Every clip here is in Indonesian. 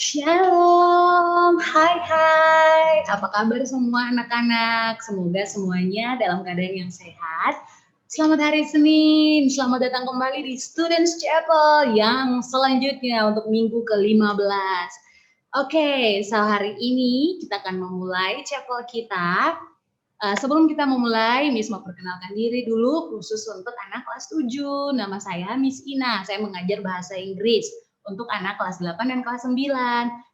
Shalom, hai, apa kabar semua anak-anak? Semoga semuanya dalam keadaan yang sehat. Selamat hari Senin, selamat datang kembali di Students Chapel yang selanjutnya untuk minggu ke-15. Oke, so hari ini kita akan memulai chapel kita. Sebelum kita memulai, Miss mau perkenalkan diri dulu khusus untuk anak kelas 7. Nama saya Miss Ina, saya mengajar bahasa Inggris untuk anak kelas 8 dan kelas 9.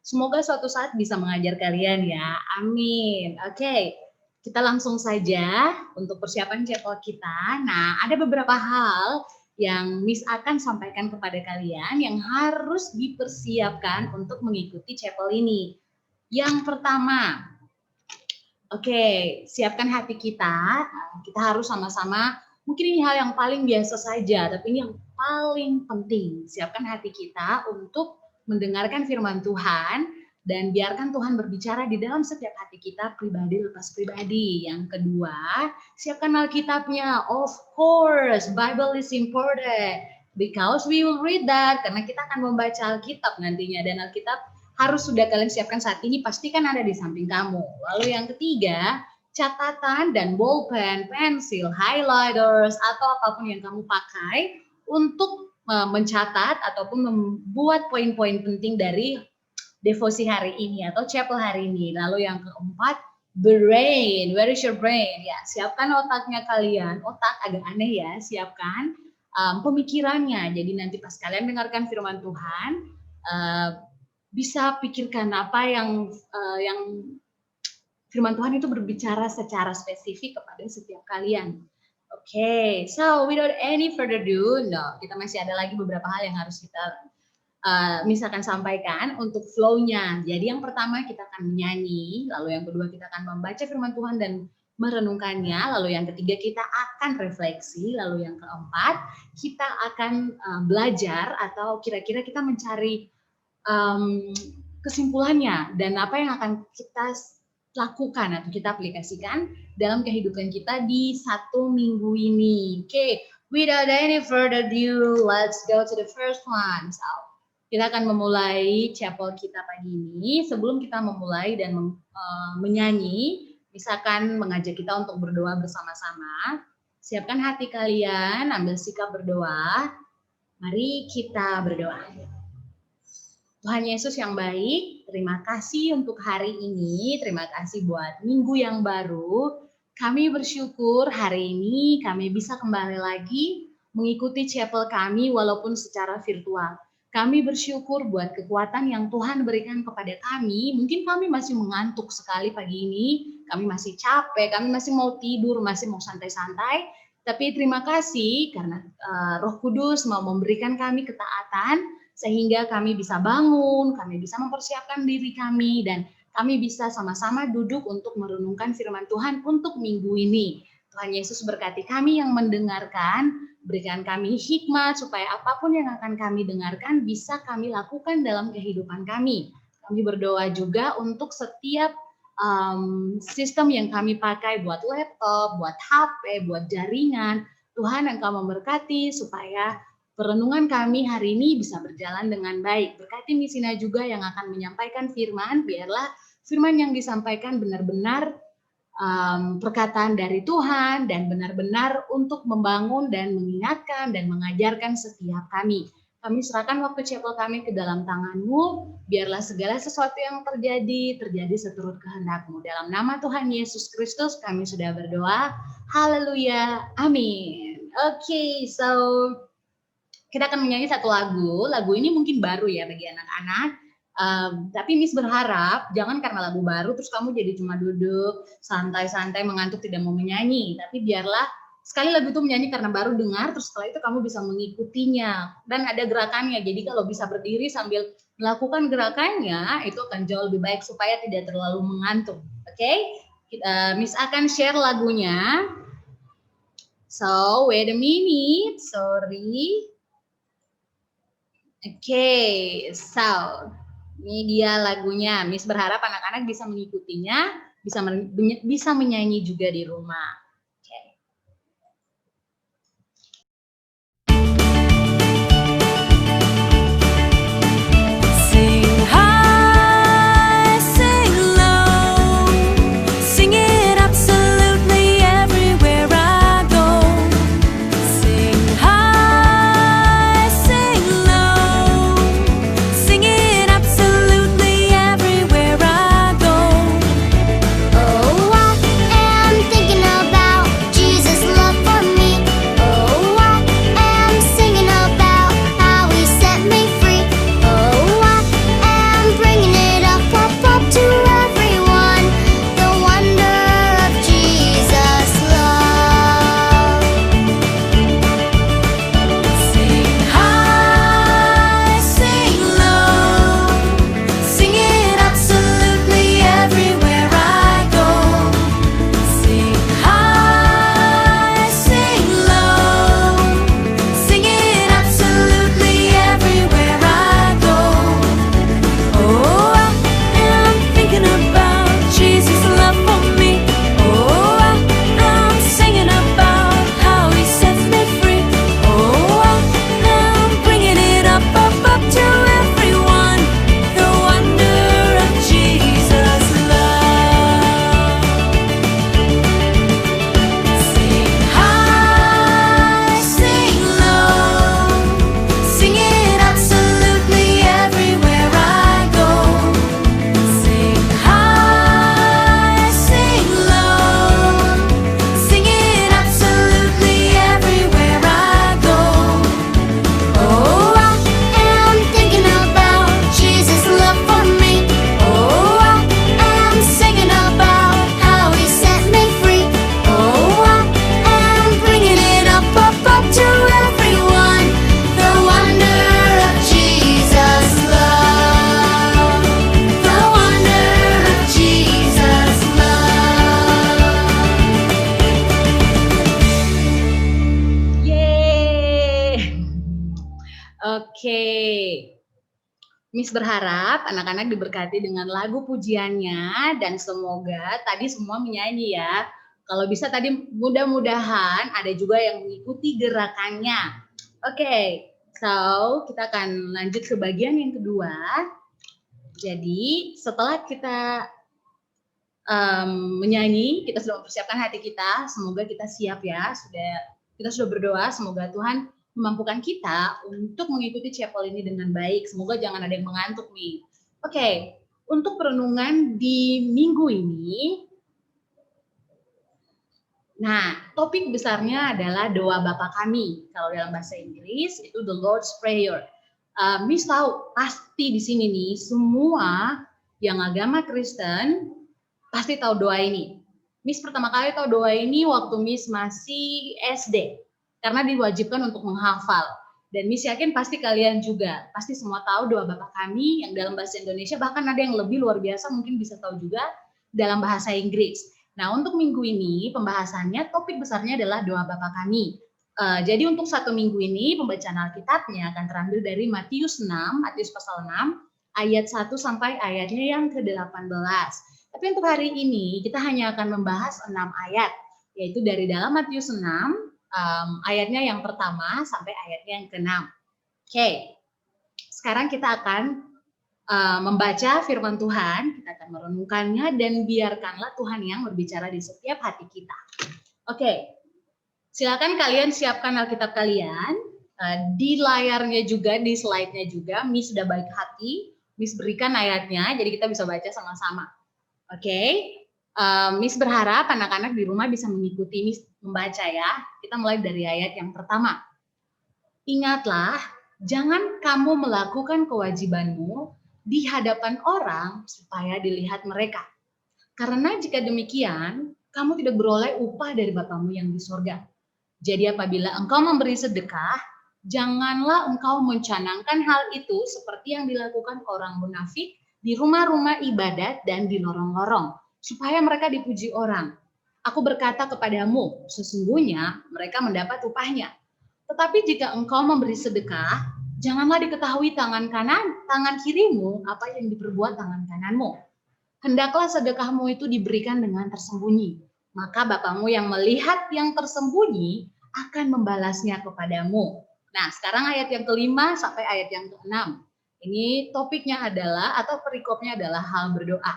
Semoga suatu saat bisa mengajar kalian ya, amin. Oke, kita langsung saja untuk persiapan chapel kita. Nah, ada beberapa hal yang Miss akan sampaikan kepada kalian yang harus dipersiapkan untuk mengikuti chapel ini. Yang pertama, oke, siapkan hati kita. Kita harus sama-sama, mungkin ini hal yang paling biasa saja, tapi ini yang paling penting. Siapkan hati kita untuk mendengarkan firman Tuhan dan biarkan Tuhan berbicara di dalam setiap hati kita, pribadi lepas pribadi. Yang kedua, siapkan Alkitabnya. Of course, Bible is important because we will read that, karena kita akan membaca Alkitab nantinya, dan Alkitab harus sudah kalian siapkan saat ini, pastikan ada di samping kamu. Lalu yang ketiga, catatan dan bolpen, pensil, highlighters, atau apapun yang kamu pakai untuk mencatat ataupun membuat poin-poin penting dari devosi hari ini atau chapel hari ini. Lalu yang keempat, brain. Where is your brain? Ya, siapkan otaknya kalian. Otak agak aneh ya, siapkan pemikirannya. Jadi nanti pas kalian dengarkan firman Tuhan, bisa pikirkan apa yang firman Tuhan itu berbicara secara spesifik kepada setiap kalian. Oke, so without any further ado, kita masih ada lagi beberapa hal yang harus kita misalkan sampaikan untuk flow-nya. Jadi yang pertama kita akan menyanyi, lalu yang kedua kita akan membaca firman Tuhan dan merenungkannya, lalu yang ketiga kita akan refleksi, lalu yang keempat kita akan belajar atau kira-kira kita mencari kesimpulannya dan apa yang akan kita lakukan atau kita aplikasikan dalam kehidupan kita di satu minggu ini. Oke, without any further ado, let's go to the first one. So, kita akan memulai chapel kita pagi ini. Sebelum kita memulai dan menyanyi, misalkan mengajak kita untuk berdoa bersama-sama. Siapkan hati kalian, ambil sikap berdoa. Mari kita berdoa. Tuhan Yesus yang baik, terima kasih untuk hari ini, terima kasih buat minggu yang baru. Kami bersyukur hari ini kami bisa kembali lagi mengikuti chapel kami walaupun secara virtual. Kami bersyukur buat kekuatan yang Tuhan berikan kepada kami. Mungkin kami masih mengantuk sekali pagi ini, kami masih capek, kami masih mau tidur, masih mau santai-santai. Tapi terima kasih karena Roh Kudus mau memberikan kami ketaatan, sehingga kami bisa bangun, kami bisa mempersiapkan diri kami, dan kami bisa sama-sama duduk untuk merenungkan firman Tuhan untuk minggu ini. Tuhan Yesus berkati kami yang mendengarkan, berikan kami hikmat supaya apapun yang akan kami dengarkan bisa kami lakukan dalam kehidupan kami. Kami berdoa juga untuk setiap sistem yang kami pakai, buat laptop, buat HP, buat jaringan. Tuhan Engkau memberkati supaya perenungan kami hari ini bisa berjalan dengan baik. Berkati Misina juga yang akan menyampaikan firman, biarlah firman yang disampaikan benar-benar perkataan dari Tuhan dan benar-benar untuk membangun dan mengingatkan dan mengajarkan setiap kami. Kami serahkan waktu chapel kami ke dalam tangan-Mu, biarlah segala sesuatu yang terjadi seturut kehendak-Mu. Dalam nama Tuhan Yesus Kristus kami sudah berdoa. Haleluya. Amin. Oke, so kita akan menyanyi satu lagu. Lagu ini mungkin baru ya bagi anak-anak. Tapi Miss berharap jangan karena lagu baru terus kamu jadi cuma duduk santai-santai mengantuk tidak mau menyanyi. Tapi biarlah sekali lagu itu menyanyi karena baru dengar, terus setelah itu kamu bisa mengikutinya dan ada gerakannya. Jadi kalau bisa berdiri sambil melakukan gerakannya itu akan jauh lebih baik supaya tidak terlalu mengantuk. Oke? Miss akan share lagunya. So wait a minute, sorry. Oke, so ini dia lagunya. Miss berharap anak-anak bisa mengikutinya, bisa menyanyi juga di rumah. Sing high. Miss berharap anak-anak diberkati dengan lagu pujiannya dan semoga tadi semua menyanyi ya. Kalau bisa tadi mudah-mudahan ada juga yang mengikuti gerakannya. Oke, so kita akan lanjut ke bagian yang kedua. Jadi setelah kita menyanyi, kita sudah mempersiapkan hati kita. Semoga kita siap ya. Kita sudah berdoa. Semoga Tuhan memampukan kita untuk mengikuti chapel ini dengan baik. Semoga jangan ada yang mengantuk nih. Oke, untuk perenungan di minggu ini, nah topik besarnya adalah doa Bapa kami. Kalau dalam bahasa Inggris itu the Lord's Prayer. Miss tahu pasti di sini nih semua yang agama Kristen pasti tahu doa ini. Miss pertama kali tahu doa ini waktu Miss masih SD, karena diwajibkan untuk menghafal. Dan Miss yakin pasti kalian juga, pasti semua tahu doa Bapa kami yang dalam bahasa Indonesia, bahkan ada yang lebih luar biasa mungkin bisa tahu juga dalam bahasa Inggris. Nah untuk minggu ini pembahasannya, topik besarnya adalah doa Bapa kami. Jadi untuk satu minggu ini pembacaan Alkitabnya akan terambil dari Matius 6, Matius pasal 6, ayat 1 sampai ayatnya yang ke-18. Tapi untuk hari ini kita hanya akan membahas 6 ayat, yaitu dari dalam Matius 6, ayatnya yang pertama sampai ayatnya yang ke-6. Oke, sekarang kita akan membaca firman Tuhan, kita akan merenungkannya dan biarkanlah Tuhan yang berbicara di setiap hati kita. Oke, silakan kalian siapkan Alkitab kalian, di layarnya juga, di slide-nya juga, Miss sudah baik hati, Miss berikan ayatnya, jadi kita bisa baca sama-sama. Oke, Miss berharap anak-anak di rumah bisa mengikuti Miss membaca ya. Kita mulai dari ayat yang pertama. Ingatlah, jangan kamu melakukan kewajibanmu di hadapan orang supaya dilihat mereka. Karena jika demikian, kamu tidak beroleh upah dari Bapamu yang di sorga. Jadi apabila engkau memberi sedekah, janganlah engkau mencanangkan hal itu seperti yang dilakukan orang munafik di rumah-rumah ibadat dan di lorong-lorong, supaya mereka dipuji orang. Aku berkata kepadamu, sesungguhnya mereka mendapat upahnya. Tetapi jika engkau memberi sedekah, janganlah diketahui tangan kirimu apa yang diperbuat tangan kananmu. Hendaklah sedekahmu itu diberikan dengan tersembunyi. Maka Bapamu yang melihat yang tersembunyi akan membalasnya kepadamu. Nah, sekarang ayat yang kelima sampai ayat yang keenam. Ini topiknya adalah, atau perikopnya adalah hal berdoa.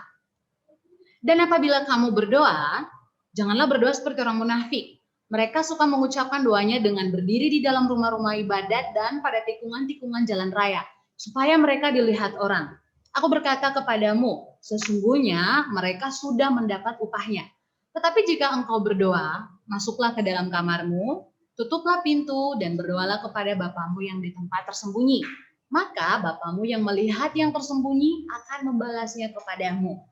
Dan apabila kamu berdoa, janganlah berdoa seperti orang munafik. Mereka suka mengucapkan doanya dengan berdiri di dalam rumah-rumah ibadat dan pada tikungan-tikungan jalan raya, supaya mereka dilihat orang. Aku berkata kepadamu, sesungguhnya mereka sudah mendapat upahnya. Tetapi jika engkau berdoa, masuklah ke dalam kamarmu, tutuplah pintu dan berdoalah kepada Bapamu yang di tempat tersembunyi. Maka Bapamu yang melihat yang tersembunyi akan membalasnya kepadamu.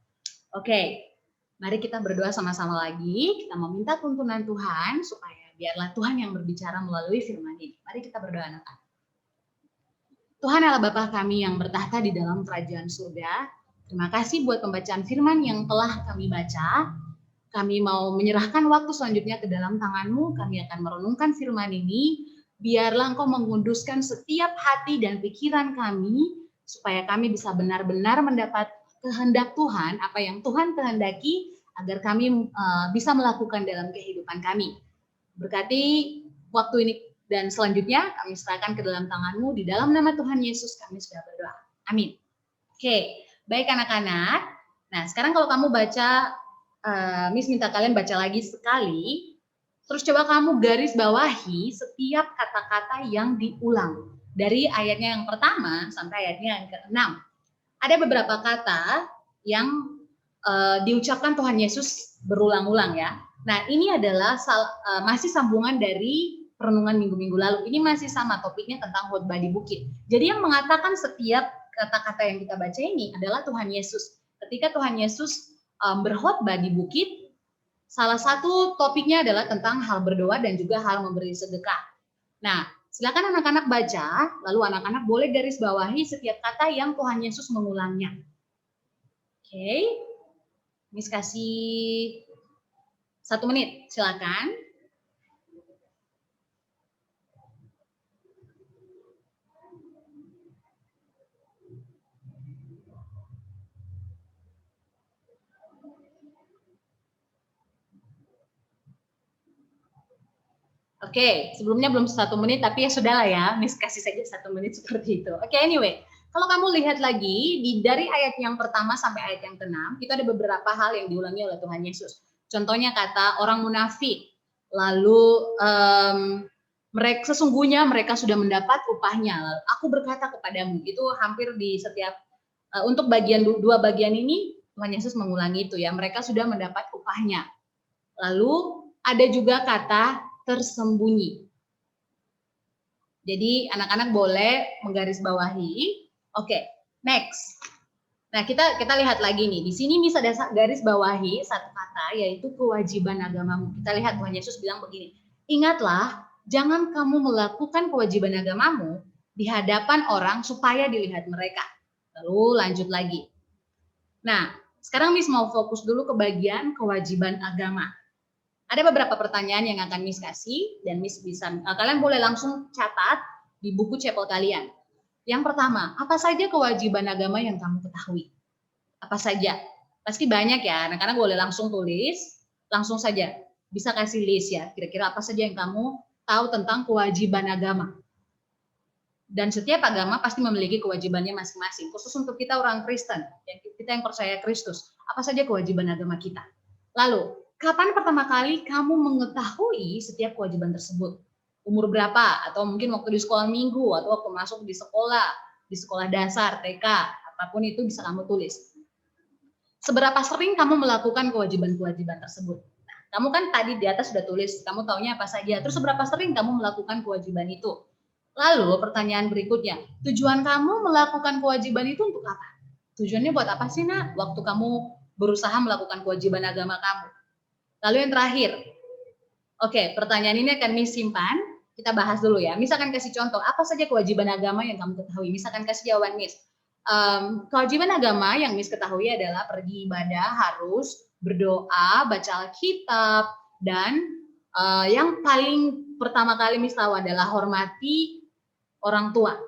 Oke, mari kita berdoa sama-sama lagi. Kita meminta tuntunan Tuhan supaya biarlah Tuhan yang berbicara melalui firman ini. Mari kita berdoa anak-anak. Tuhan Allah Bapa kami yang bertahta di dalam kerajaan surga, terima kasih buat pembacaan firman yang telah kami baca. Kami mau menyerahkan waktu selanjutnya ke dalam tangan-Mu. Kami akan merenungkan firman ini. Biarlah Engkau menguduskan setiap hati dan pikiran kami, supaya kami bisa benar-benar mendapat kehendak Tuhan, apa yang Tuhan kehendaki, agar kami bisa melakukan dalam kehidupan kami. Berkati waktu ini dan selanjutnya kami serahkan ke dalam tangan-Mu. Di dalam nama Tuhan Yesus kami sudah berdoa. Amin. Oke, baik anak-anak. Nah, sekarang kalau kamu baca, Miss minta kalian baca lagi sekali, terus coba kamu garis bawahi setiap kata-kata yang diulang. Dari ayatnya yang pertama sampai ayatnya yang ke-6. Ada beberapa kata yang diucapkan Tuhan Yesus berulang-ulang ya. Nah, ini adalah masih sambungan dari perenungan minggu-minggu lalu. Ini masih sama topiknya tentang khotbah di bukit. Jadi yang mengatakan setiap kata-kata yang kita baca ini adalah Tuhan Yesus. Ketika Tuhan Yesus berkhotbah di bukit, salah satu topiknya adalah tentang hal berdoa dan juga hal memberi sedekah. Nah, silakan anak-anak baca, lalu anak-anak boleh garis bawahi setiap kata yang Tuhan Yesus mengulangnya. Oke, Miss kasih 1 menit, silakan. Oke, sebelumnya belum 1 menit, tapi ya sudahlah ya, Miss kasih saja 1 menit seperti itu. Oke, anyway, kalau kamu lihat lagi dari ayat yang pertama sampai ayat yang ke-6, itu ada beberapa hal yang diulangi oleh Tuhan Yesus. Contohnya kata orang munafik, lalu sesungguhnya mereka sudah mendapat upahnya. Lalu, aku berkata kepadamu, itu hampir di setiap untuk dua bagian ini Tuhan Yesus mengulangi itu ya, mereka sudah mendapat upahnya. Lalu ada juga kata tersembunyi. Jadi anak-anak boleh menggarisbawahi. Oke, next. Nah, kita lihat lagi nih. Di sini bisa ada garis bawahi satu kata, yaitu kewajiban agamamu. Kita lihat Tuhan Yesus bilang begini, ingatlah, jangan kamu melakukan kewajiban agamamu di hadapan orang supaya dilihat mereka. Lalu lanjut lagi. Nah, sekarang Miss mau fokus dulu ke bagian kewajiban agama. Ada beberapa pertanyaan yang akan Miss kasih, dan Miss bisa, kalian boleh langsung catat di buku chapel kalian. Yang pertama, apa saja kewajiban agama yang kamu ketahui? Apa saja? Pasti banyak ya, anak-anak boleh langsung tulis, langsung saja. Bisa kasih list ya, kira-kira apa saja yang kamu tahu tentang kewajiban agama. Dan setiap agama pasti memiliki kewajibannya masing-masing. Khusus untuk kita orang Kristen, kita yang percaya Kristus, apa saja kewajiban agama kita. Lalu, kapan pertama kali kamu mengetahui setiap kewajiban tersebut? Umur berapa? Atau mungkin waktu di sekolah minggu, atau waktu masuk di sekolah dasar, TK, apapun itu bisa kamu tulis. Seberapa sering kamu melakukan kewajiban-kewajiban tersebut? Nah, kamu kan tadi di atas sudah tulis, kamu taunya apa saja. Terus seberapa sering kamu melakukan kewajiban itu? Lalu pertanyaan berikutnya, tujuan kamu melakukan kewajiban itu untuk apa? Tujuannya buat apa sih, Nak? Waktu kamu berusaha melakukan kewajiban agama kamu. Lalu yang terakhir, oke, pertanyaan ini akan Miss simpan, kita bahas dulu ya. Miss akan kasih contoh, apa saja kewajiban agama yang kamu ketahui. Miss akan kasih jawaban Miss. Kewajiban agama yang Miss ketahui adalah pergi ibadah, harus berdoa, baca Alkitab, dan yang paling pertama kali Miss tahu adalah hormati orang tua.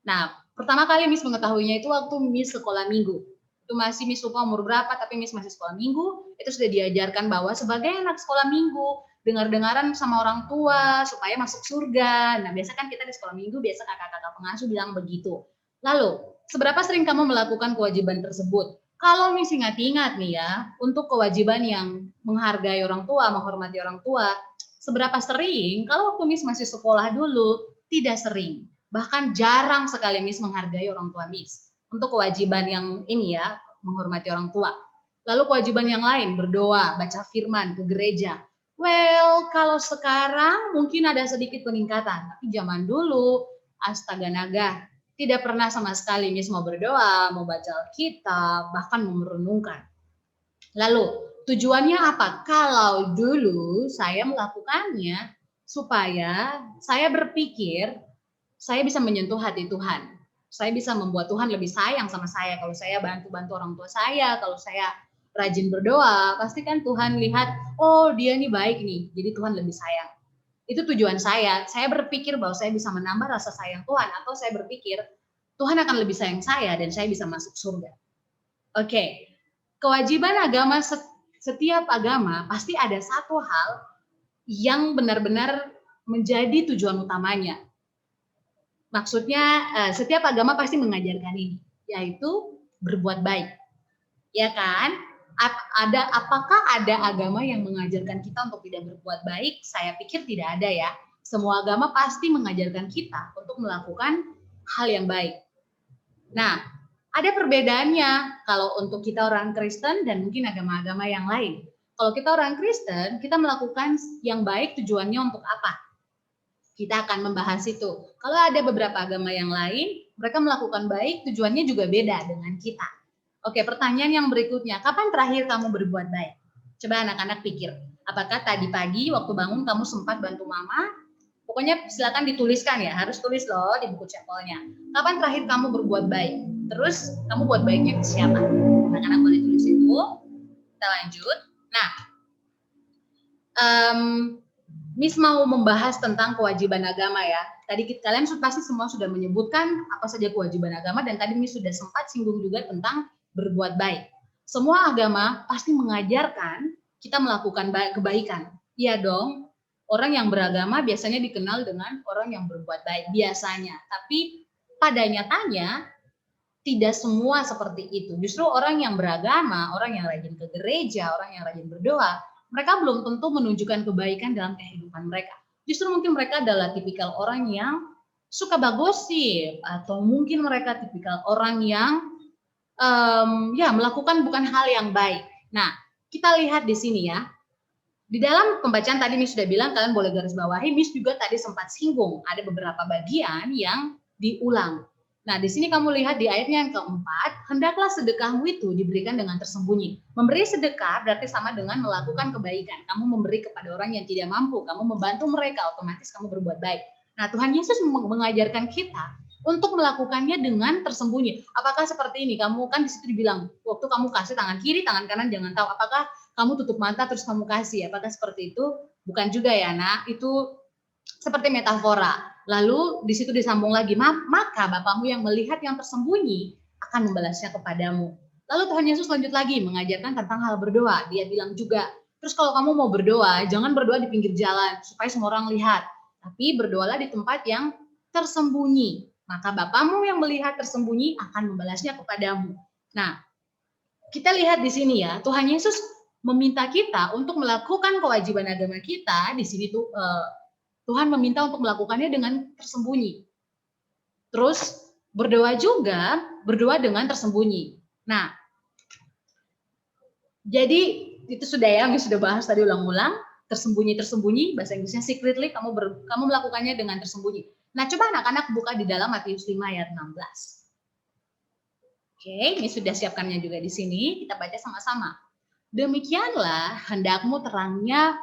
Nah, pertama kali Miss mengetahuinya itu waktu Miss sekolah minggu. Itu masih Miss lupa umur berapa, tapi Miss masih sekolah minggu, itu sudah diajarkan bahwa sebagai anak sekolah minggu, dengar-dengaran sama orang tua supaya masuk surga. Nah, biasa kan kita di sekolah minggu, biasa kakak-kakak pengasuh bilang begitu. Lalu, seberapa sering kamu melakukan kewajiban tersebut? Kalau Miss ingat-ingat nih ya, untuk kewajiban yang menghargai orang tua, menghormati orang tua, seberapa sering? Kalau waktu Miss masih sekolah dulu, tidak sering. Bahkan jarang sekali Miss menghargai orang tua Miss. Untuk kewajiban yang ini ya, menghormati orang tua. Lalu kewajiban yang lain, berdoa, baca firman, ke gereja. Well, kalau sekarang mungkin ada sedikit peningkatan. Tapi zaman dulu, astaga naga, tidak pernah sama sekali Miss mau berdoa, mau baca Alkitab, bahkan mau merenungkan. Lalu, tujuannya apa? Kalau dulu saya melakukannya supaya saya berpikir saya bisa menyentuh hati Tuhan. Saya bisa membuat Tuhan lebih sayang sama saya. Kalau saya bantu-bantu orang tua saya, kalau saya rajin berdoa, pasti kan Tuhan lihat, oh dia nih baik nih, jadi Tuhan lebih sayang. Itu tujuan saya. Saya berpikir bahwa saya bisa menambah rasa sayang Tuhan, atau saya berpikir Tuhan akan lebih sayang saya dan saya bisa masuk surga. Oke, kewajiban agama, setiap agama pasti ada satu hal yang benar-benar menjadi tujuan utamanya. Maksudnya setiap agama pasti mengajarkan ini, yaitu berbuat baik. Ya kan? Apakah ada agama yang mengajarkan kita untuk tidak berbuat baik? Saya pikir tidak ada ya. Semua agama pasti mengajarkan kita untuk melakukan hal yang baik. Nah, ada perbedaannya kalau untuk kita orang Kristen dan mungkin agama-agama yang lain. Kalau kita orang Kristen, kita melakukan yang baik tujuannya untuk apa? Kita akan membahas itu. Kalau ada beberapa agama yang lain, mereka melakukan baik, tujuannya juga beda dengan kita. Oke, pertanyaan yang berikutnya, kapan terakhir kamu berbuat baik? Coba anak-anak pikir, apakah tadi pagi waktu bangun kamu sempat bantu mama? Pokoknya silakan dituliskan ya, harus tulis loh di buku chapelnya. Kapan terakhir kamu berbuat baik? Terus kamu buat baiknya ke siapa? Anak-anak boleh tulis itu. Kita lanjut. Nah, Miss mau membahas tentang kewajiban agama ya. Tadi kalian pasti semua sudah menyebutkan apa saja kewajiban agama, dan tadi Miss sudah sempat singgung juga tentang berbuat baik. Semua agama pasti mengajarkan kita melakukan kebaikan. Iya dong. Orang yang beragama biasanya dikenal dengan orang yang berbuat baik biasanya, tapi pada nyatanya tidak semua seperti itu. Justru orang yang beragama, orang yang rajin ke gereja, orang yang rajin berdoa, mereka belum tentu menunjukkan kebaikan dalam kehidupan mereka. Justru mungkin mereka adalah tipikal orang yang suka bergosip, atau mungkin mereka tipikal orang yang ya melakukan bukan hal yang baik. Nah, kita lihat di sini ya. Di dalam pembacaan tadi Miss sudah bilang, kalian boleh garis bawahi, Miss juga tadi sempat singgung, ada beberapa bagian yang diulang. Nah, di sini kamu lihat di ayatnya yang keempat, hendaklah sedekahmu itu diberikan dengan tersembunyi. Memberi sedekah berarti sama dengan melakukan kebaikan. Kamu memberi kepada orang yang tidak mampu, kamu membantu mereka, otomatis kamu berbuat baik. Nah, Tuhan Yesus mengajarkan kita untuk melakukannya dengan tersembunyi. Apakah seperti ini? Kamu kan di situ dibilang, waktu kamu kasih tangan kiri, tangan kanan jangan tahu. Apakah kamu tutup mata terus kamu kasih? Apakah seperti itu? Bukan juga ya, nak. Itu seperti metafora. Lalu di situ disambung lagi, maka Bapamu yang melihat yang tersembunyi akan membalasnya kepadamu. Lalu Tuhan Yesus lanjut lagi mengajarkan tentang hal berdoa. Dia bilang juga, terus kalau kamu mau berdoa, jangan berdoa di pinggir jalan supaya semua orang lihat. Tapi berdoalah di tempat yang tersembunyi. Maka Bapamu yang melihat tersembunyi akan membalasnya kepadamu. Nah, kita lihat di sini ya, Tuhan Yesus meminta kita untuk melakukan kewajiban agama kita. Di sini tuh Tuhan meminta untuk melakukannya dengan tersembunyi. Terus berdoa juga, berdoa dengan tersembunyi. Nah, jadi itu sudah ya, kami sudah bahas tadi ulang-ulang, tersembunyi, bahasa Inggrisnya secretly, kamu melakukannya dengan tersembunyi. Nah, coba anak-anak buka di dalam Matius 5 ayat 16. Oke, ini sudah siapkannya juga di sini, kita baca sama-sama. Demikianlah hendakmu terangnya,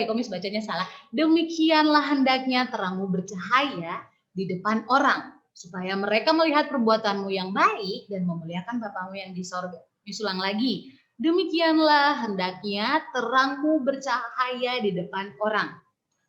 komis bacanya salah. Demikianlah hendaknya terangmu bercahaya di depan orang, supaya mereka melihat perbuatanmu yang baik dan memuliakan Bapamu yang di sorga. Disulang lagi. Demikianlah hendaknya terangmu bercahaya di depan orang,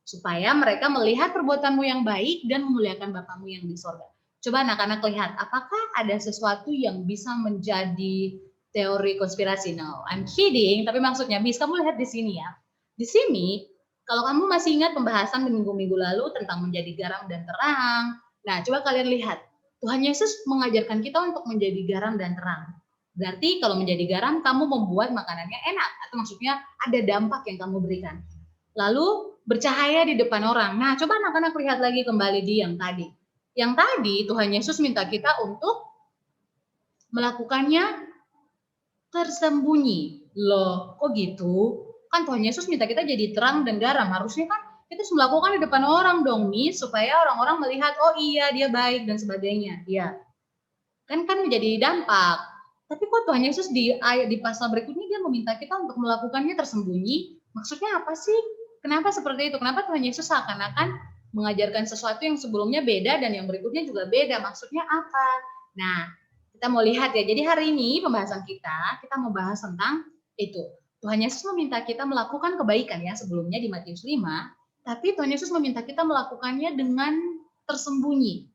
supaya mereka melihat perbuatanmu yang baik dan memuliakan Bapamu yang di sorga. Coba anak-anak lihat, apakah ada sesuatu yang bisa menjadi teori konspirasi? No, I'm kidding. Tapi maksudnya, Miss, kamu lihat di sini ya. Di sini, kalau kamu masih ingat pembahasan di minggu-minggu lalu tentang menjadi garam dan terang. Nah, coba kalian lihat. Tuhan Yesus mengajarkan kita untuk menjadi garam dan terang. Berarti kalau menjadi garam, kamu membuat makanannya enak. Atau maksudnya ada dampak yang kamu berikan. Lalu bercahaya di depan orang. Nah, coba anak-anak lihat lagi kembali di yang tadi. Yang tadi Tuhan Yesus minta kita untuk melakukannya tersembunyi. Loh, kok gitu? Kan Tuhan Yesus minta kita jadi terang dan garam. Harusnya kan kita harus melakukan di depan orang dong, Miss, supaya orang-orang melihat, oh iya dia baik dan sebagainya. Iya. Kan menjadi dampak. Tapi kok Tuhan Yesus di pasal berikutnya dia meminta kita untuk melakukannya tersembunyi? Maksudnya apa sih? Kenapa seperti itu? Kenapa Tuhan Yesus seakan-akan mengajarkan sesuatu yang sebelumnya beda dan yang berikutnya juga beda? Maksudnya apa? Nah, kita mau lihat ya. Jadi hari ini pembahasan kita mau bahas tentang itu. Tuhan Yesus meminta kita melakukan kebaikan ya sebelumnya di Matius 5, tapi Tuhan Yesus meminta kita melakukannya dengan tersembunyi.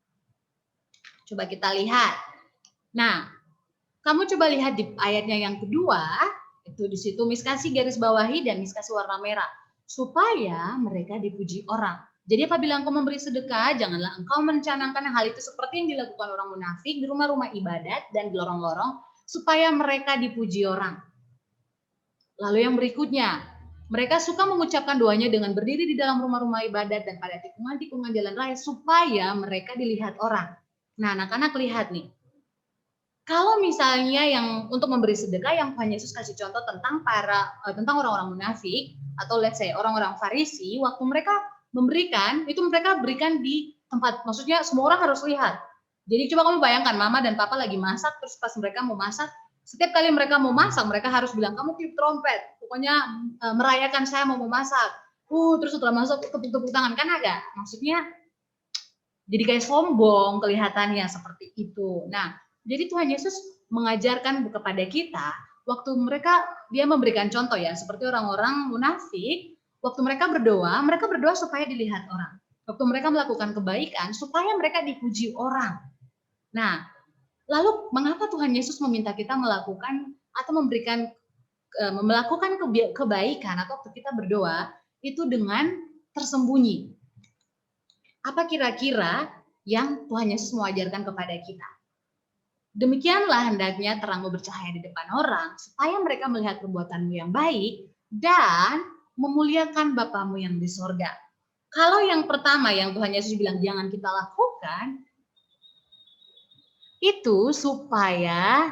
Coba kita lihat. Nah, kamu coba lihat di ayatnya yang kedua, itu di situ Miss kasih garis bawahi dan Miss kasih warna merah, supaya mereka dipuji orang. Jadi apabila engkau memberi sedekah, janganlah engkau mencanangkan hal itu seperti yang dilakukan orang munafik di rumah-rumah ibadat dan di lorong-lorong, supaya mereka dipuji orang. Lalu yang berikutnya, mereka suka mengucapkan doanya dengan berdiri di dalam rumah-rumah ibadat dan pada tikungan-tikungan jalan raya, supaya mereka dilihat orang. Nah, anak-anak lihat nih. Kalau misalnya yang untuk memberi sedekah yang Tuhan Yesus kasih contoh tentang orang-orang munafik atau let's say orang-orang Farisi, waktu mereka memberikan, itu mereka berikan di tempat, maksudnya semua orang harus lihat. Jadi coba kamu bayangkan mama dan papa lagi masak, terus pas mereka mau masak, setiap kali mereka mau masak, mereka harus bilang, kamu tiup trompet, pokoknya merayakan saya mau memasak. Terus setelah masuk tepuk-tepuk tangan, kan agak, maksudnya jadi kayak sombong kelihatannya seperti itu. Nah, jadi Tuhan Yesus mengajarkan kepada kita, waktu dia memberikan contoh ya, seperti orang-orang munafik, waktu mereka berdoa supaya dilihat orang. Waktu mereka melakukan kebaikan, supaya mereka dipuji orang. Nah, lalu mengapa Tuhan Yesus meminta kita melakukan atau melakukan kebaikan atau waktu kita berdoa, itu dengan tersembunyi. Apa kira-kira yang Tuhan Yesus mau ajarkan kepada kita? Demikianlah hendaknya terangmu bercahaya di depan orang, supaya mereka melihat perbuatanmu yang baik dan memuliakan Bapamu yang di sorga. Kalau yang pertama yang Tuhan Yesus bilang jangan kita lakukan, itu supaya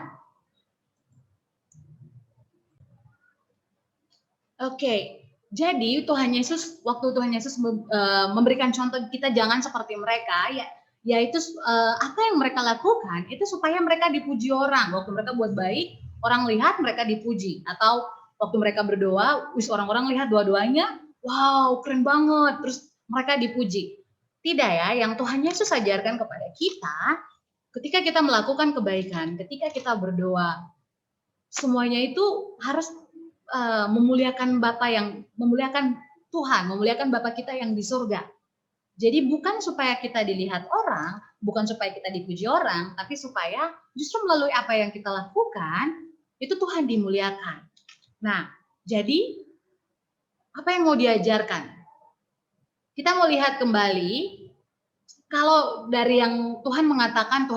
jadi Tuhan Yesus, waktu Tuhan Yesus memberikan contoh kita jangan seperti mereka, yaitu apa yang mereka lakukan itu supaya mereka dipuji orang. Waktu mereka buat baik, orang lihat mereka dipuji. Atau waktu mereka berdoa, orang-orang lihat doa-doanya, wow keren banget, terus mereka dipuji. Tidak ya, yang Tuhan Yesus ajarkan kepada kita, ketika kita melakukan kebaikan, ketika kita berdoa, semuanya itu harus memuliakan memuliakan Tuhan, memuliakan Bapa kita yang di surga. Jadi bukan supaya kita dilihat orang, bukan supaya kita dipuji orang, tapi supaya justru melalui apa yang kita lakukan, itu Tuhan dimuliakan. Nah, jadi apa yang mau diajarkan? Kita mau lihat kembali, kalau dari yang Tuhan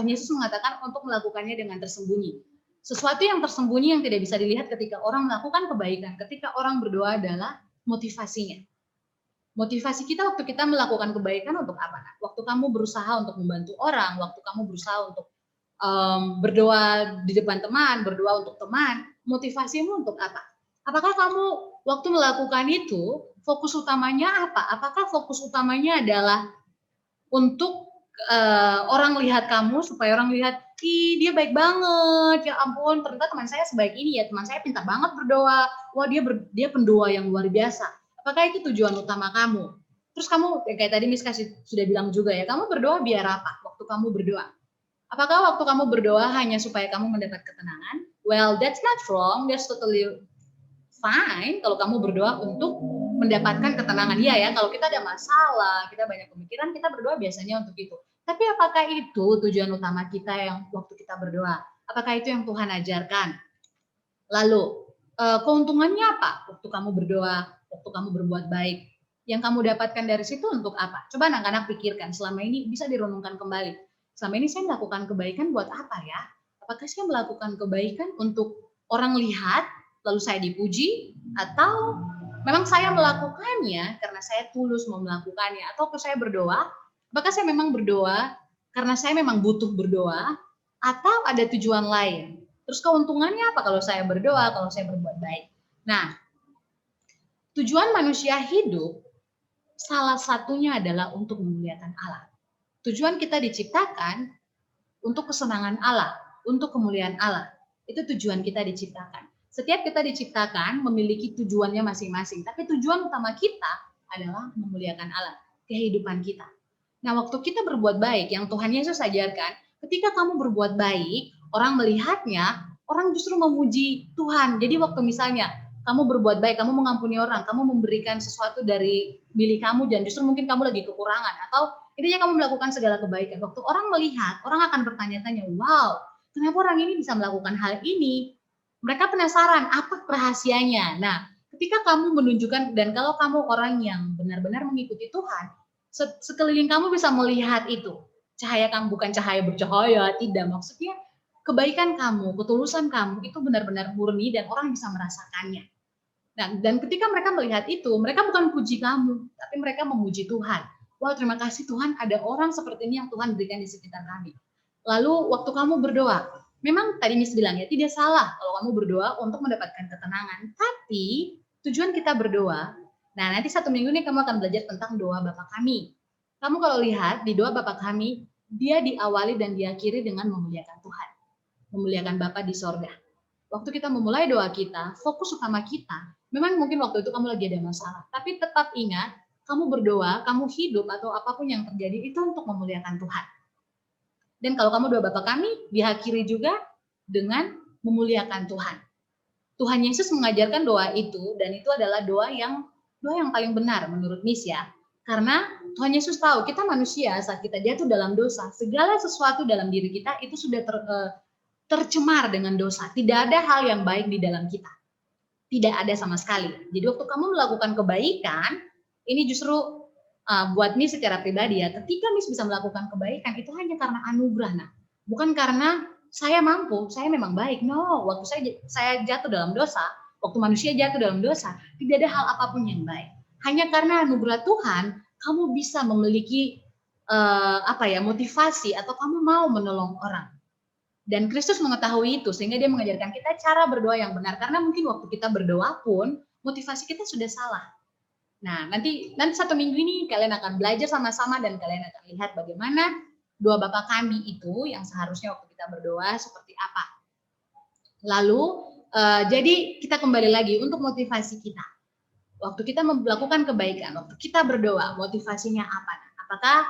Yesus mengatakan untuk melakukannya dengan tersembunyi. Sesuatu yang tersembunyi yang tidak bisa dilihat ketika orang melakukan kebaikan, ketika orang berdoa adalah motivasinya. Motivasi kita waktu kita melakukan kebaikan untuk apa? Waktu kamu berusaha untuk membantu orang, waktu kamu berusaha untuk berdoa di depan teman, berdoa untuk teman, motivasimu untuk apa? Apakah kamu waktu melakukan itu, fokus utamanya apa? Apakah fokus utamanya adalah untuk orang lihat kamu, supaya orang lihat, ih dia baik banget, ya ampun ternyata teman saya sebaik ini ya, teman saya pintar banget berdoa, wah dia pendoa yang luar biasa. Apakah itu tujuan utama kamu? Terus kamu, kayak tadi Miss Kasih sudah bilang juga ya, kamu berdoa biar apa waktu kamu berdoa? Apakah waktu kamu berdoa hanya supaya kamu mendapat ketenangan? Well, that's not wrong, that's totally fine kalau kamu berdoa untuk mendapatkan ketenangan. Iya ya, kalau kita ada masalah, kita banyak pemikiran, kita berdoa biasanya untuk itu. Tapi apakah itu tujuan utama kita yang waktu kita berdoa? Apakah itu yang Tuhan ajarkan? Lalu, keuntungannya apa waktu kamu berdoa, waktu kamu berbuat baik? Yang kamu dapatkan dari situ untuk apa? Coba anak-anak pikirkan, selama ini bisa direnungkan kembali. Selama ini saya melakukan kebaikan buat apa ya? Apakah saya melakukan kebaikan untuk orang lihat, lalu saya dipuji? Atau memang saya melakukannya karena saya tulus mau melakukannya? Atau saya berdoa, apakah saya memang berdoa karena saya memang butuh berdoa? Atau ada tujuan lain? Terus keuntungannya apa kalau saya berdoa, kalau saya berbuat baik? Nah, tujuan manusia hidup salah satunya adalah untuk memuliakan Allah. Tujuan kita diciptakan untuk kesenangan Allah, untuk kemuliaan Allah. Itu tujuan kita diciptakan. Setiap kita diciptakan memiliki tujuannya masing-masing, tapi tujuan utama kita adalah memuliakan Allah, kehidupan kita. Nah, waktu kita berbuat baik, yang Tuhan Yesus ajarkan, ketika kamu berbuat baik, orang melihatnya, orang justru memuji Tuhan. Jadi waktu misalnya kamu berbuat baik, kamu mengampuni orang, kamu memberikan sesuatu dari milik kamu, dan justru mungkin kamu lagi kekurangan, atau intinya kamu melakukan segala kebaikan. Waktu orang melihat, orang akan bertanya-tanya, wow, kenapa orang ini bisa melakukan hal ini? Mereka penasaran, apa rahasianya? Nah, ketika kamu menunjukkan, dan kalau kamu orang yang benar-benar mengikuti Tuhan, sekeliling kamu bisa melihat itu. Cahaya kamu bukan cahaya bercahaya, tidak. Maksudnya kebaikan kamu, ketulusan kamu itu benar-benar murni dan orang bisa merasakannya. Nah, dan ketika mereka melihat itu, mereka bukan puji kamu, tapi mereka memuji Tuhan. Wah, terima kasih Tuhan, ada orang seperti ini yang Tuhan berikan di sekitar kami. Lalu waktu kamu berdoa, memang tadi Miss bilang ya, tidak salah kalau kamu berdoa untuk mendapatkan ketenangan. Tapi tujuan kita berdoa, nah nanti 1 minggu ini kamu akan belajar tentang doa Bapa Kami. Kamu kalau lihat di doa Bapa Kami, dia diawali dan diakhiri dengan memuliakan Tuhan. Memuliakan Bapa di sorga. Waktu kita memulai doa kita, fokus utama kita, memang mungkin waktu itu kamu lagi ada masalah. Tapi tetap ingat, kamu berdoa, kamu hidup atau apapun yang terjadi itu untuk memuliakan Tuhan. Dan kalau kamu doa Bapa Kami, diakhiri juga dengan memuliakan Tuhan. Tuhan Yesus mengajarkan doa itu, dan itu adalah doa yang paling benar menurut Miss ya. Karena Tuhan Yesus tahu kita manusia, saat kita jatuh dalam dosa, segala sesuatu dalam diri kita itu sudah tercemar dengan dosa. Tidak ada hal yang baik di dalam kita. tidak ada sama sekali. Jadi waktu kamu melakukan kebaikan, ini justru buat Miss secara pribadi ya, ketika Miss bisa melakukan kebaikan itu hanya karena anugerah, nah, bukan karena saya mampu, saya memang baik. No, waktu saya jatuh dalam dosa, waktu manusia jatuh dalam dosa, tidak ada hal apapun yang baik. Hanya karena anugerah Tuhan, kamu bisa memiliki motivasi atau kamu mau menolong orang. Dan Kristus mengetahui itu sehingga dia mengajarkan kita cara berdoa yang benar. Karena mungkin waktu kita berdoa pun motivasi kita sudah salah. Nah, nanti satu minggu ini kalian akan belajar sama-sama dan kalian akan lihat bagaimana doa Bapa kami itu yang seharusnya waktu kita berdoa seperti apa. Lalu, jadi kita kembali lagi untuk motivasi kita. Waktu kita melakukan kebaikan, waktu kita berdoa, motivasinya apa? Apakah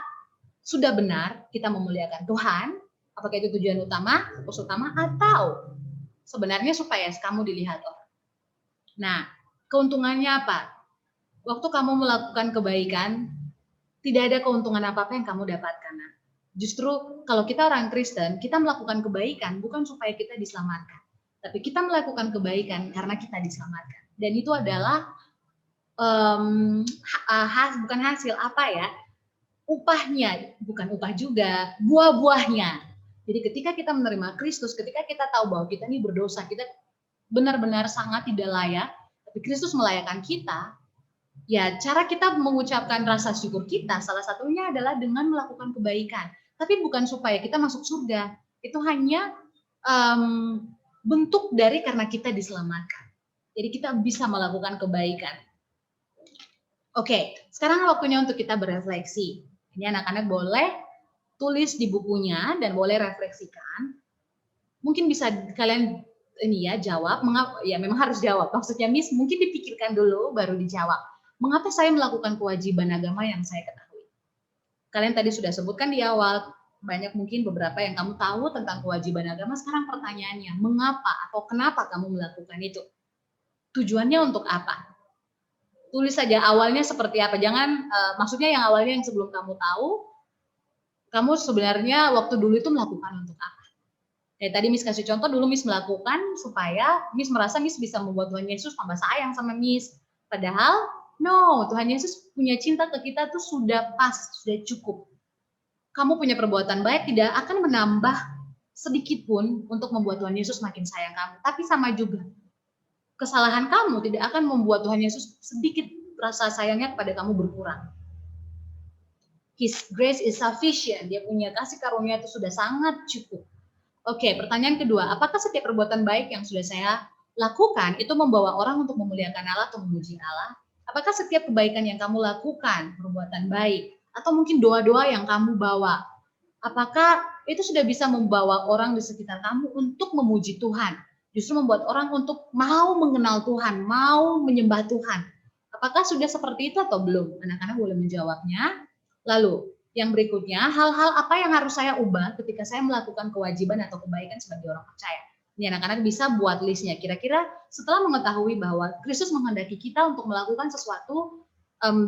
sudah benar kita memuliakan Tuhan? Apakah itu tujuan utama, fokus utama, atau sebenarnya supaya kamu dilihat orang? Nah, keuntungannya apa? Waktu kamu melakukan kebaikan, tidak ada keuntungan apa-apa yang kamu dapatkan. Nah, justru kalau kita orang Kristen, kita melakukan kebaikan bukan supaya kita diselamatkan, tapi kita melakukan kebaikan karena kita diselamatkan. Dan itu adalah bukan hasil apa ya? Upahnya, bukan upah juga, buah-buahnya. Jadi ketika kita menerima Kristus, ketika kita tahu bahwa kita ini berdosa, kita benar-benar sangat tidak layak, tapi Kristus melayakkan kita, ya cara kita mengucapkan rasa syukur kita, salah satunya adalah dengan melakukan kebaikan. Tapi bukan supaya kita masuk surga, itu hanya bentuk dari karena kita diselamatkan. Jadi kita bisa melakukan kebaikan. Oke, sekarang waktunya untuk kita berefleksi. Ini anak-anak boleh tulis di bukunya dan boleh refleksikan. Mungkin bisa kalian ini ya jawab, ya memang harus jawab. Maksudnya Miss mungkin dipikirkan dulu baru dijawab. Mengapa saya melakukan kewajiban agama yang saya ketahui? Kalian tadi sudah sebutkan di awal, banyak mungkin beberapa yang kamu tahu tentang kewajiban agama. Sekarang pertanyaannya, mengapa atau kenapa kamu melakukan itu? Tujuannya untuk apa? Tulis saja awalnya seperti apa. Jangan maksudnya yang awalnya yang sebelum kamu tahu, kamu sebenarnya waktu dulu itu melakukan untuk apa? Kayak tadi Miss kasih contoh, dulu Miss melakukan supaya Miss merasa Miss bisa membuat Tuhan Yesus tambah sayang sama Miss. Padahal no, Tuhan Yesus punya cinta ke kita tuh sudah pas, sudah cukup. Kamu punya perbuatan baik tidak akan menambah sedikit pun untuk membuat Tuhan Yesus makin sayang kamu. Tapi sama juga, kesalahan kamu tidak akan membuat Tuhan Yesus sedikit rasa sayangnya kepada kamu berkurang. His grace is sufficient. Dia punya kasih karunia itu sudah sangat cukup. Oke, pertanyaan kedua. Apakah setiap perbuatan baik yang sudah saya lakukan itu membawa orang untuk memuliakan Allah atau memuji Allah? Apakah setiap kebaikan yang kamu lakukan, perbuatan baik, atau mungkin doa-doa yang kamu bawa, apakah itu sudah bisa membawa orang di sekitar kamu untuk memuji Tuhan? Justru membuat orang untuk mau mengenal Tuhan, mau menyembah Tuhan. Apakah sudah seperti itu atau belum? Anak-anak boleh menjawabnya. Lalu, yang berikutnya, hal-hal apa yang harus saya ubah ketika saya melakukan kewajiban atau kebaikan sebagai orang percaya? Ini anak-anak bisa buat listnya. Kira-kira setelah mengetahui bahwa Kristus menghendaki kita untuk melakukan sesuatu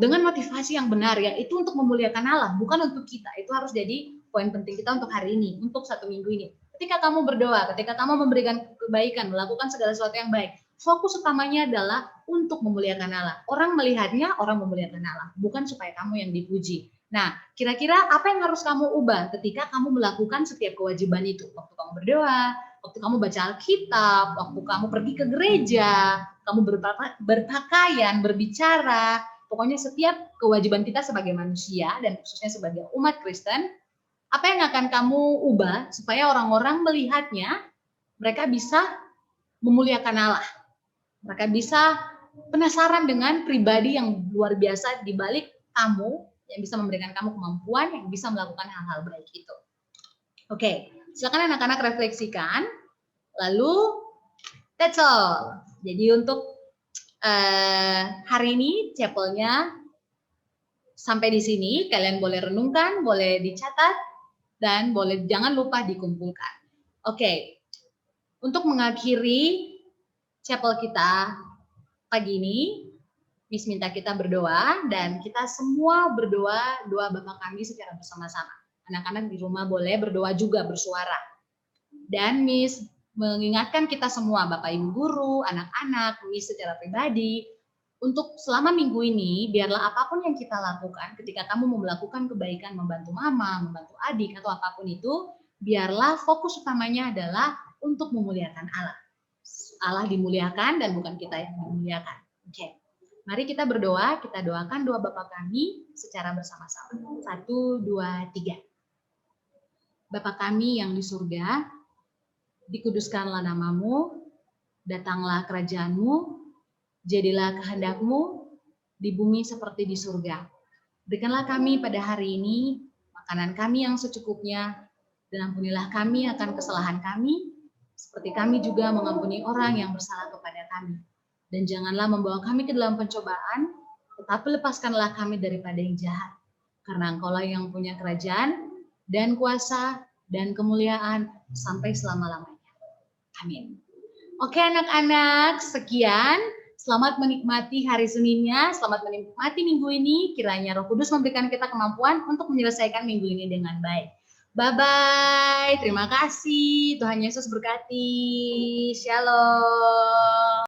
dengan motivasi yang benar, yaitu untuk memuliakan Allah, bukan untuk kita. Itu harus jadi poin penting kita untuk hari ini, untuk satu minggu ini. Ketika kamu berdoa, ketika kamu memberikan kebaikan, melakukan segala sesuatu yang baik, fokus utamanya adalah untuk memuliakan Allah. Orang melihatnya, orang memuliakan Allah, bukan supaya kamu yang dipuji. Nah, kira-kira apa yang harus kamu ubah ketika kamu melakukan setiap kewajiban itu? Waktu kamu berdoa, waktu kamu baca Alkitab, waktu kamu pergi ke gereja, kamu berpakaian, berbicara, pokoknya setiap kewajiban kita sebagai manusia dan khususnya sebagai umat Kristen, apa yang akan kamu ubah supaya orang-orang melihatnya, mereka bisa memuliakan Allah. Mereka bisa penasaran dengan pribadi yang luar biasa di balik kamu, yang bisa memberikan kamu kemampuan, yang bisa melakukan hal-hal baik itu. Oke, silakan anak-anak refleksikan. Lalu, that's all. Jadi untuk hari ini chapelnya sampai di sini. Kalian boleh renungkan, boleh dicatat, dan boleh jangan lupa dikumpulkan. Oke, untuk mengakhiri chapel kita pagi ini, Miss minta kita berdoa dan kita semua berdoa doa Bapa kami secara bersama-sama. Anak-anak di rumah boleh berdoa juga bersuara. Dan Miss mengingatkan kita semua, Bapak Ibu guru, anak-anak, Miss secara pribadi, untuk selama minggu ini, biarlah apapun yang kita lakukan, ketika kamu mau melakukan kebaikan, membantu mama, membantu adik, atau apapun itu, biarlah fokus utamanya adalah untuk memuliakan Allah. Allah dimuliakan dan bukan kita yang dimuliakan. Oke. Mari kita berdoa, kita doakan doa Bapa kami secara bersama-sama. 1, 2, 3. Bapa kami yang di surga, dikuduskanlah namamu, datanglah kerajaanmu, jadilah kehendakmu di bumi seperti di surga. Berikanlah kami pada hari ini makanan kami yang secukupnya, dan ampunilah kami akan kesalahan kami, seperti kami juga mengampuni orang yang bersalah kepada kami. Dan janganlah membawa kami ke dalam pencobaan, tetapi lepaskanlah kami daripada yang jahat. Karena Engkaulah yang punya kerajaan dan kuasa dan kemuliaan sampai selama-lamanya. Amin. Oke anak-anak, sekian. Selamat menikmati hari Seninnya, selamat menikmati minggu ini. Kiranya Roh Kudus memberikan kita kemampuan untuk menyelesaikan minggu ini dengan baik. Bye-bye, terima kasih. Tuhan Yesus berkati. Shalom.